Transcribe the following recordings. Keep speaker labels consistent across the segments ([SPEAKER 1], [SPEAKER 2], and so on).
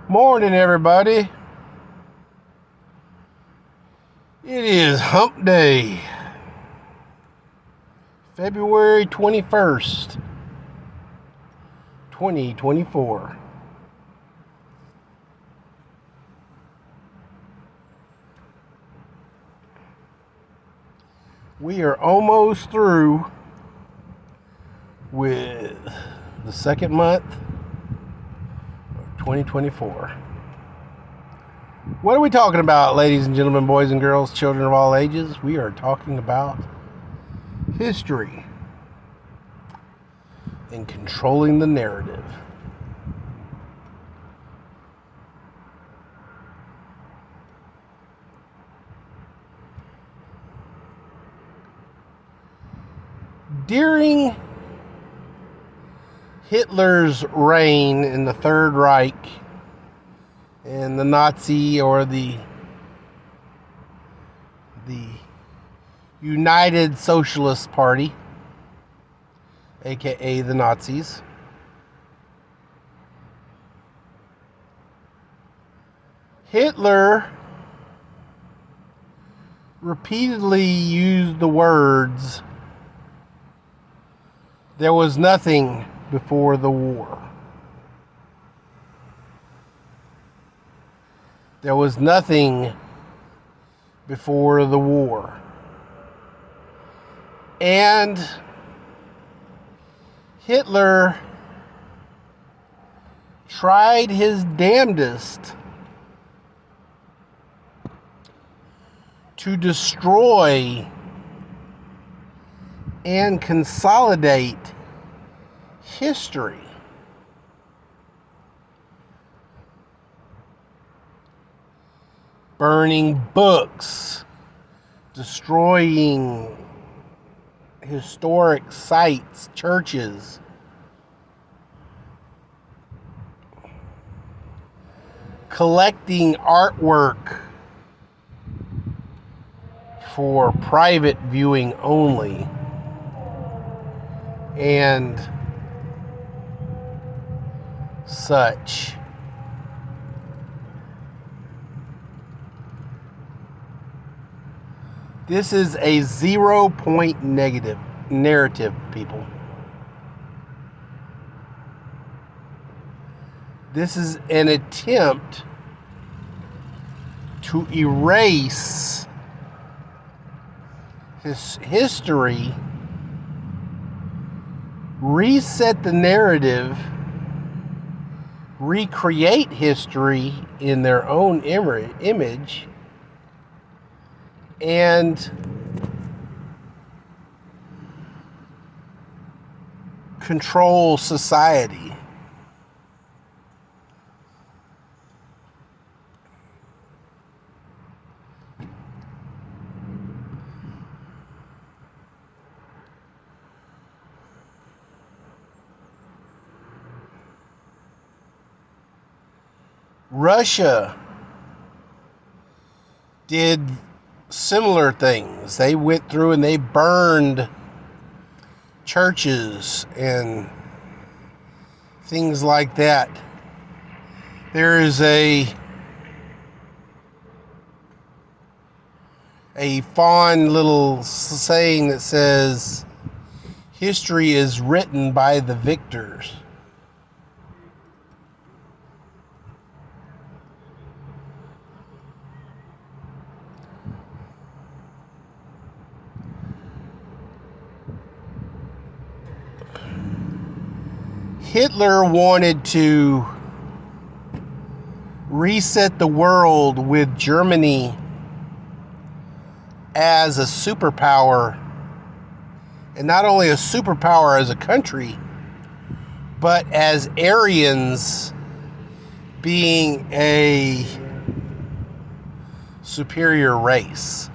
[SPEAKER 1] Morning, everybody. It is hump day, February 21st, 2024. We are almost through with the second month of 2024. What are we talking about, ladies and gentlemen, boys and girls, children of all ages? We are talking about history and controlling the narrative. During Hitler's reign in the Third Reich and the Nazi or the United Socialist Party, aka the Nazis, Hitler repeatedly used the words, "There was nothing before the war. There was nothing before the war." And Hitler tried his damnedest to destroy and consolidate history. Burning books, destroying historic sites, churches, collecting artwork for private viewing only, and such. This is a 0-point negative narrative, people. This is an attempt to erase his history, reset the narrative, recreate history in their own image, and control society. Russia did similar things. They went through and they burned churches and things like that. There is a fond little saying that says, "History is written by the victors." Hitler wanted to reset the world with Germany as a superpower, and not only a superpower as a country, but as Aryans being a superior race.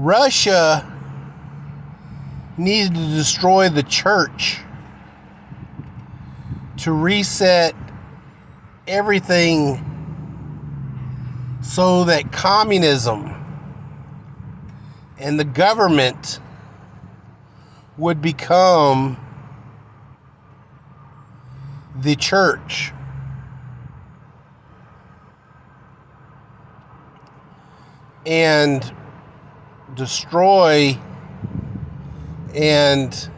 [SPEAKER 1] Russia needed to destroy the church to reset everything so that communism and the government would become the church. And destroy and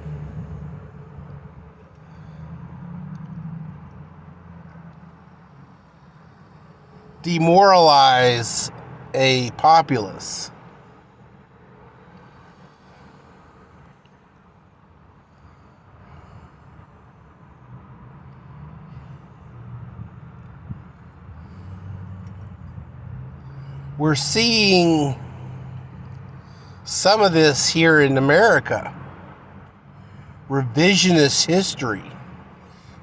[SPEAKER 1] demoralize a populace. We're seeing some of this here in America. Revisionist history.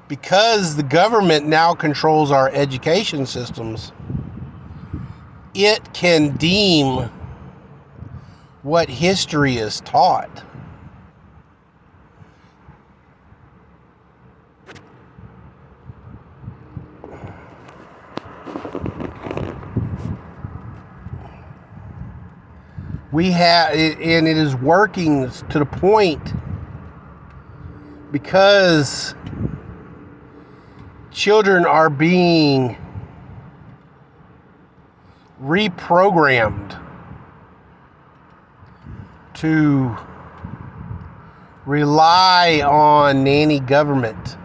[SPEAKER 1] Because the government now controls our education systems, it can deem what history is taught. We have, and it is working to the point because children are being reprogrammed to rely on nanny government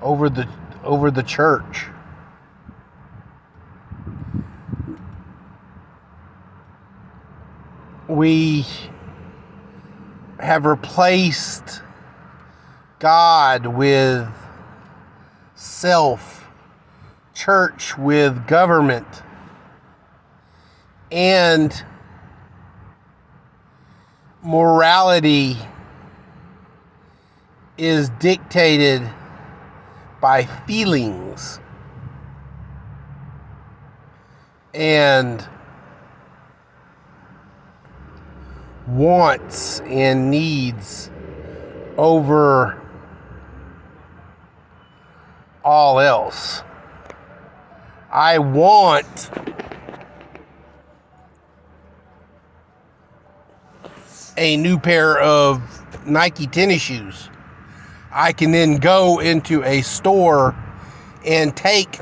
[SPEAKER 1] over the church. We have replaced God with self, church with government, and morality is dictated by feelings and wants and needs over all else. I want a new pair of Nike tennis shoes. I can then go into a store and take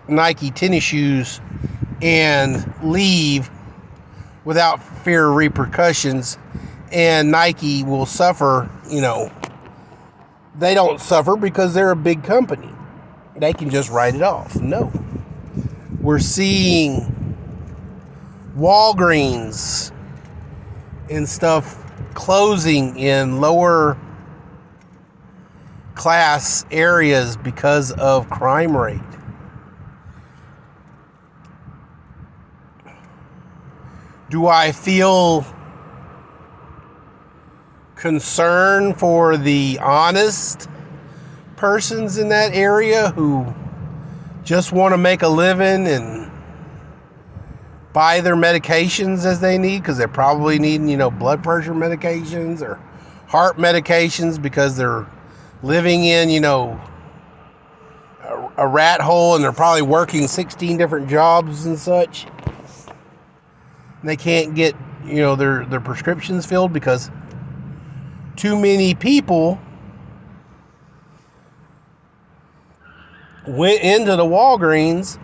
[SPEAKER 1] Nike tennis shoes and leave without fear of repercussions, and Nike will suffer. They don't suffer because they're a big company. They can just write it off. No. We're seeing Walgreens and stuff closing in lower class areas because of crime rate. Do I feel concern for the honest persons in that area who just want to make a living and buy their medications as they need, because they're probably needing, blood pressure medications or heart medications because they're living in, a rat hole, and they're probably working 16 different jobs and such. And they can't get, their prescriptions filled because too many people went into the Walgreens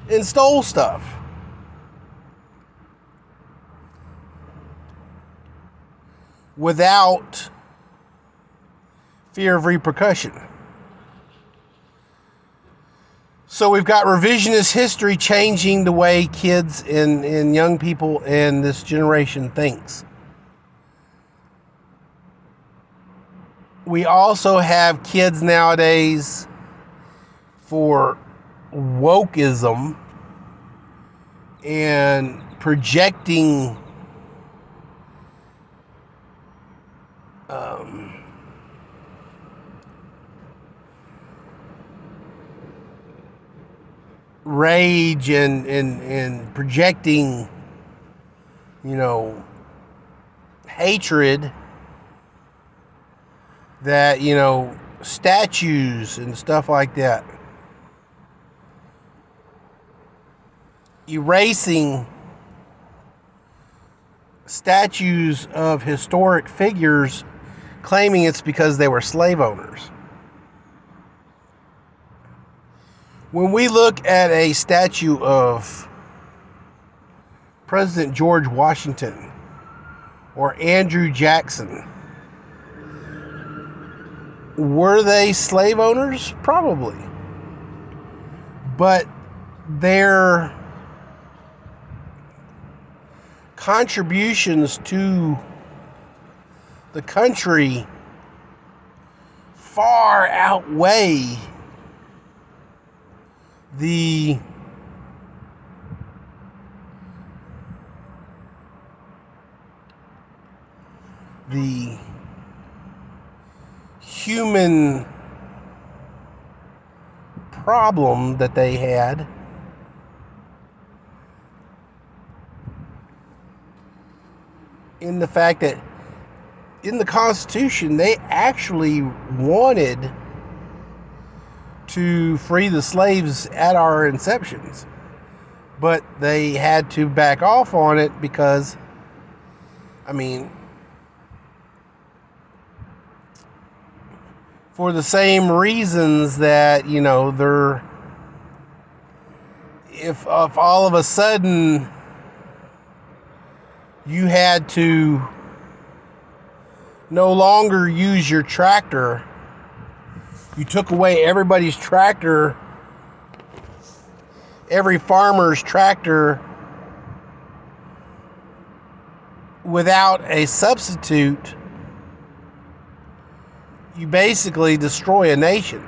[SPEAKER 1] and stole stuff. Without fear of repercussion. So we've got revisionist history changing the way kids and young people in this generation thinks. We also have kids nowadays for wokeism and projecting rage and projecting, hatred that, statues and stuff like that. Erasing statues of historic figures claiming it's because they were slave owners. When we look at a statue of President George Washington or Andrew Jackson, were they slave owners? Probably. But their contributions to the country far outweigh the human problem that they had in the fact that in the Constitution they actually wanted to free the slaves at our inceptions, but they had to back off on it because, for the same reasons that, if all of a sudden you had to no longer use your tractor, you took away everybody's tractor, every farmer's tractor, without a substitute, you basically destroy a nation.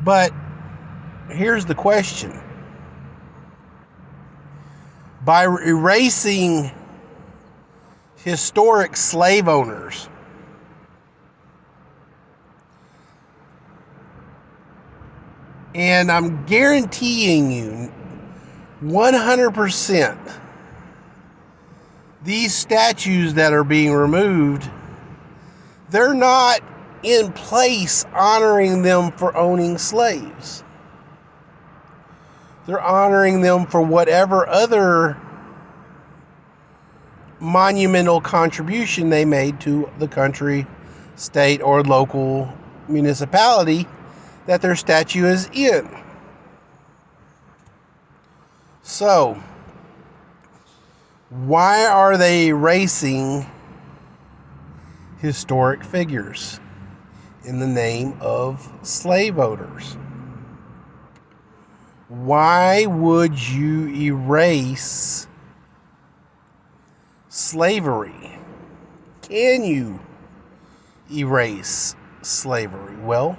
[SPEAKER 1] But here's the question. By erasing historic slave owners, and I'm guaranteeing you 100%, these statues that are being removed, they're not in place honoring them for owning slaves. They're honoring them for whatever other monumental contribution they made to the country, state, or local municipality that their statue is in. So, why are they erasing historic figures in the name of slave owners? Why would you erase slavery? Can you erase slavery? Well,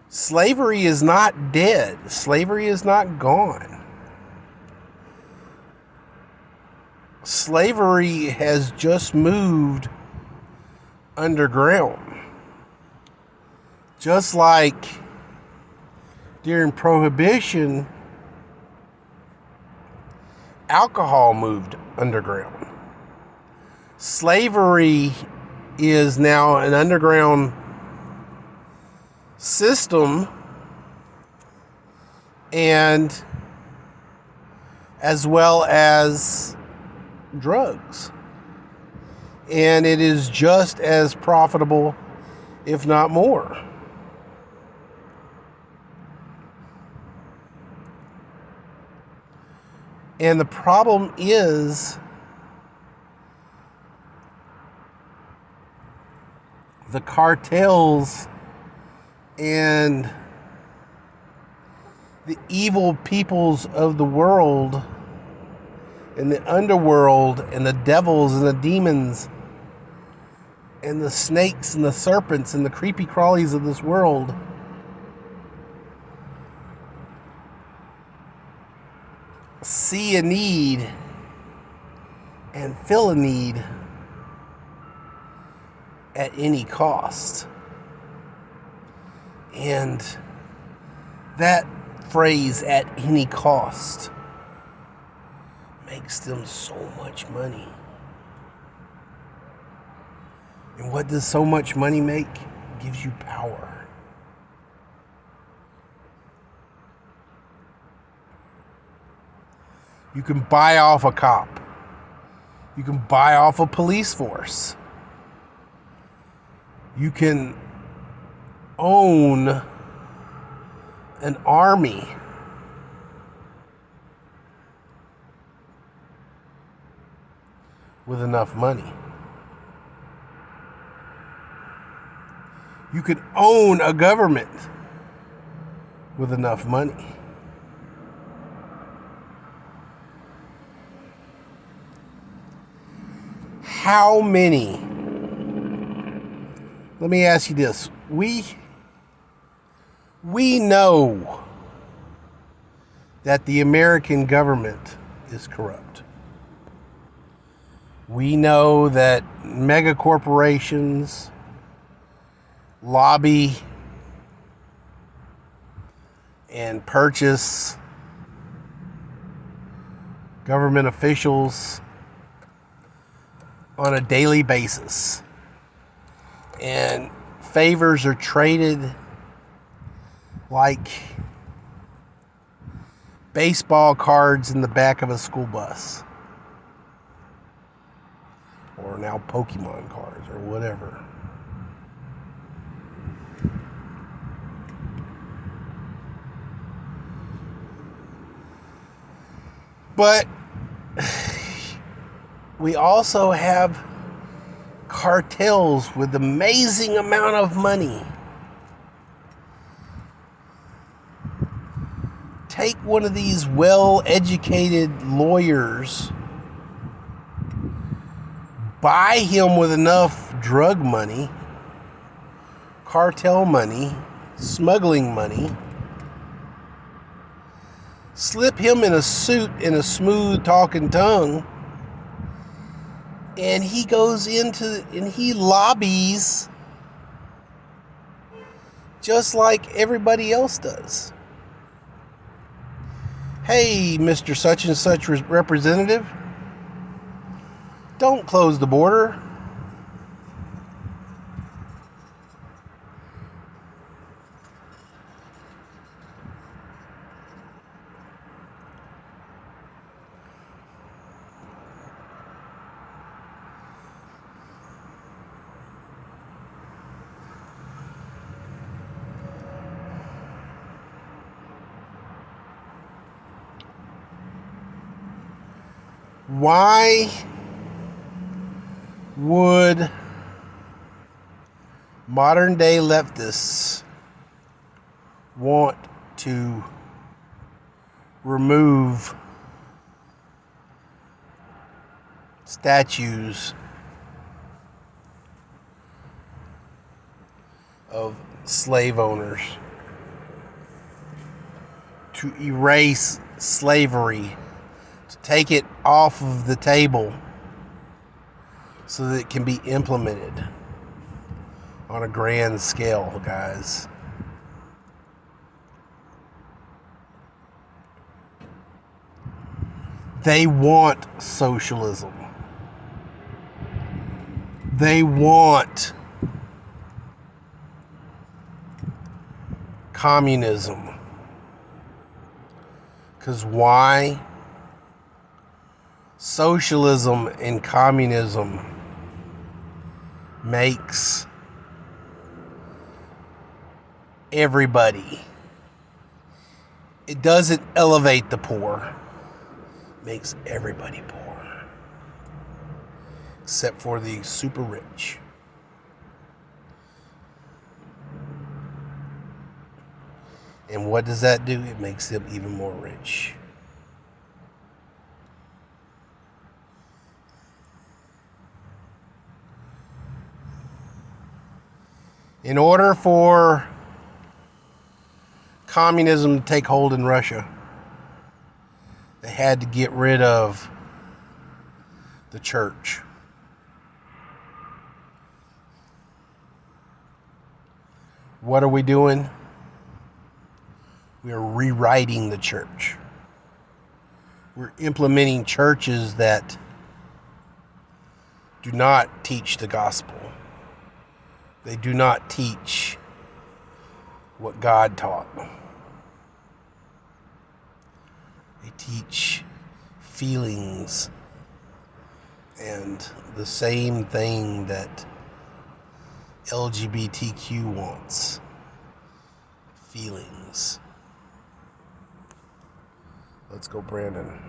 [SPEAKER 1] slavery is not dead. Slavery is not gone. Slavery has just moved underground. Just like during Prohibition, alcohol moved underground. Slavery is now an underground system, and as well as drugs. And it is just as profitable, if not more. And the problem is the cartels and the evil peoples of the world and the underworld and the devils and the demons and the snakes and the serpents and the creepy crawlies of this world see a need and fill a need at any cost. And that phrase, "at any cost," makes them so much money. And what does so much money make? It gives you power. You can buy off a cop. You can buy off a police force. You can own an army. With enough money. You can own a government with enough money. How many? Let me ask you this. We know that the American government is corrupt. We know that mega corporations lobby and purchase government officials on a daily basis. And favors are traded like baseball cards in the back of a school bus. Or now Pokemon cards or whatever. But we also have cartels with amazing amount of money. Take one of these well-educated lawyers, buy him with enough drug money, cartel money, smuggling money, slip him in a suit and a smooth talking tongue, and he goes into and he lobbies just like everybody else does. Hey, Mr. Such and Such representative, don't close the border. Why would modern day leftists want to remove statues of slave owners, to erase slavery, to take it off of the table so that it can be implemented on a grand scale, guys? They want socialism. They want communism. Because why? Socialism and communism makes everybody. It doesn't elevate the poor. It makes everybody poor. Except for the super rich. And what does that do? It makes them even more rich. In order for communism to take hold in Russia, they had to get rid of the church. What are we doing? We are rewriting the church. We're implementing churches that do not teach the gospel. They do not teach what God taught. They teach feelings and the same thing that LGBTQ wants. Feelings. Let's go, Brandon.